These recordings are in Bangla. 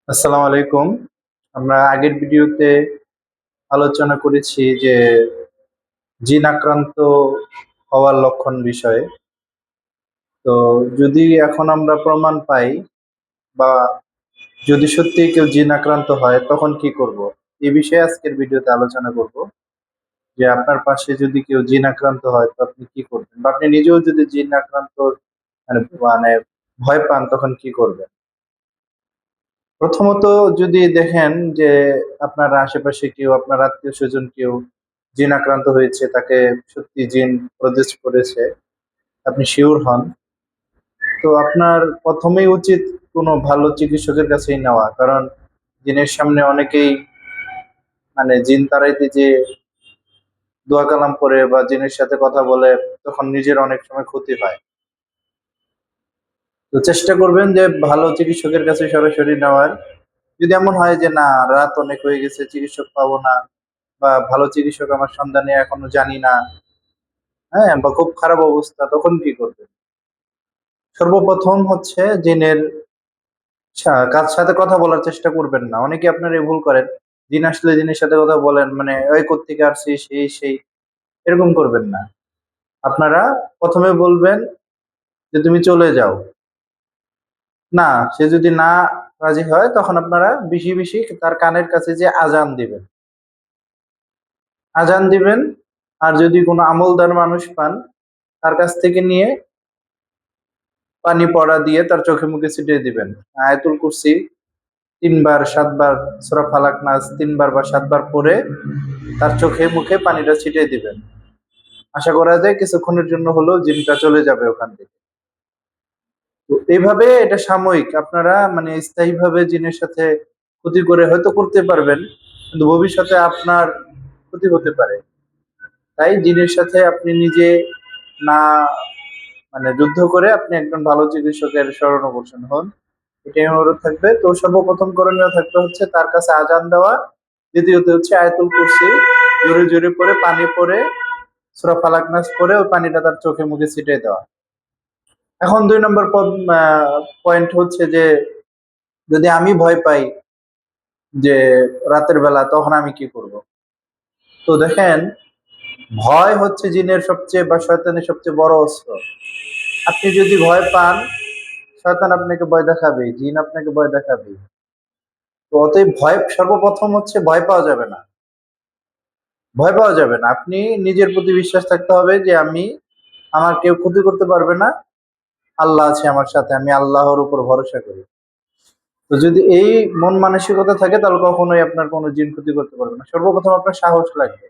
আসসালামু আলাইকুম। আমরা আগের ভিডিওতে আলোচনা করেছি যে জিন আক্রান্ত হওয়ার লক্ষণ বিষয়ে। তো যদি এখন আমরা প্রমাণ পাই বা যদি সত্যি কেউ জিন আক্রান্ত হয় তখন কি করব? এই বিষয়ে আজকের ভিডিওতে আলোচনা করব যে আপনার পাশে যদি কেউ জিন আক্রান্ত হয় তো আপনি কি করবেন? বা আপনি নিজেও যদি জিন আক্রান্ত মানে ভয় পান তখন কি করবেন? প্রথমত যদি দেখেন যে আপনার আশেপাশে কেউ আপনার আত্মীয়-স্বজন কেউ জিন আক্রান্ত হয়েছে, তাকে সত্যি জিন প্রবেশ করেছে, আপনি সিউর হন, তো আপনার প্রথমেই উচিত কোনো ভালো চিকিৎসকের কাছেই নেওয়া। কারণ জিনের সামনে অনেকেই জিন তাড়াইতে যেয়ে দোয়া কালাম করে বা জিনের সাথে কথা বলে তখন নিজের অনেক সময় ক্ষতি হয়। তো চেষ্টা করবেন যে ভালো চিকিৎসকের কাছে সরাসরি নেওয়ার। যদি এমন হয় যে না, রাত অনেক হয়ে গেছে, চিকিৎসক পাবো না বা ভালো চিকিৎসক আমার সন্ধানে এখনো জানি না, হ্যাঁ, বা খুব খারাপ অবস্থা, তখন কি করবেন? সর্বপ্রথম হচ্ছে জিনের কার সাথে কথা বলার চেষ্টা করবেন না। অনেকে আপনারা এই ভুল করেন। জিন আসলে জিনের সাথে কথা বলেন, মানে ওই কোত্থেকে আসছিস এই সেই, এরকম করবেন না। আপনারা প্রথমে বলবেন যে তুমি চলে যাও। না, সে যদি না রাজি হয় তখন আপনারা বেশি বেশি তার কানের কাছে যে আজান দিবেন। আজান দিবেন। আর যদি কোনো আমলদার মানুষ পান তার কাছ থেকে নিয়ে পানি পড়া দিয়ে তার চোখে মুখে ছিটিয়ে দিবেন। আয়াতুল কুরসি ৩ বার ৭ বার, সূরা ফালাক নাস ৩ বার বা ৭ বার পড়ে তার চোখে মুখে পানিটা ছিটিয়ে দিবেন। আশা করা যায় কিছুক্ষণের জন্য হলেও জিনটা চলে যাবে ওখান থেকে। তো এইভাবে এটা সাময়িক। আপনারা স্থায়ীভাবে জিনের সাথে ক্ষতি করে হয়তো করতে পারবেন, কিন্তু ভবিষ্যতে আপনার ক্ষতি হতে পারে। তাই জিনের সাথে আপনি নিজে না যুদ্ধ করে আপনি একজন ভালো চিকিৎসকের শরণাপন্ন হন। এটাই অনুরোধ থাকবে। তো সর্বপ্রথম করণীয় থাকবে হচ্ছে তার কাছে আজান দেওয়া। দ্বিতীয়ত হচ্ছে আয়াতুল কুরসি জোরে জোরে পড়ে পানি পড়ে সূরা ফালাক নাস পড়ে ওই পানিটা তার চোখে মুখে ছিটিয়ে দেওয়া। এখন ২ নম্বর পয়েন্ট হচ্ছে যে যদি আমি ভয় পাই যে রাতের বেলা, তখন আমি কি করব? তো দেখেন, ভয় হচ্ছে জিনের সবচেয়ে বা শয়তানের সবচেয়ে বড় অস্ত্র। আপনি যদি ভয় পান, শয়তান আপনাকে ভয় দেখাবেই, জিন আপনাকে ভয় দেখাবেই। তো অতএব ভয় সর্বপ্রথম হচ্ছে ভয় পাওয়া যাবে না। ভয় পাওয়া যাবে না। আপনি নিজের প্রতি বিশ্বাস থাকতে হবে যে আমার কেউ ক্ষতি করতে পারবে না। আল্লাহ আছে আমার সাথে। আমি আল্লাহর উপর ভরসা করি। তো যদি এই মন মানসিকতা থাকে তাহলে কখনোই আপনার কোনো জিন ক্ষতি করতে পারবে না। সর্বপ্রথম আপনার সাহস লাগবে।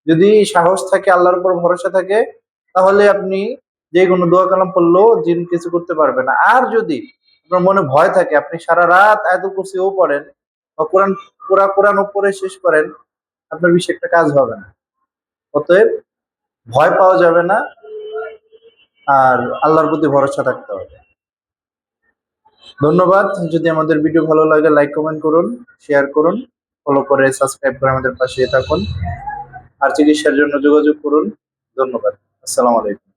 যদি সাহস থাকে, আল্লাহর উপর ভরসা থাকে, তাহলে আপনি যেকোনো দোয়া কালাম পড়লেও জিন কিছু করতে পারবে না। আর যদি আপনার মনে ভয় থাকে, আপনি সারা রাত আয়াতুল কুরসিও পড়েন বা কোরআনও পড়ে শেষ করেন, আপনার বেশি একটা কাজ হবে না। অতএব ভয় পাওয়া যাবে না, আর আল্লাহর প্রতি ভরসা থাকতে হবে। ধন্যবাদ। যদি আমাদের ভিডিও ভালো লাগে লাইক কমেন্ট করুন, শেয়ার করুন, ফলো করে সাবস্ক্রাইব করে আমাদের পাশে থাকুন। আর চিকিৎসার জন্য যোগাযোগ করুন। ধন্যবাদ। আসসালামু আলাইকুম।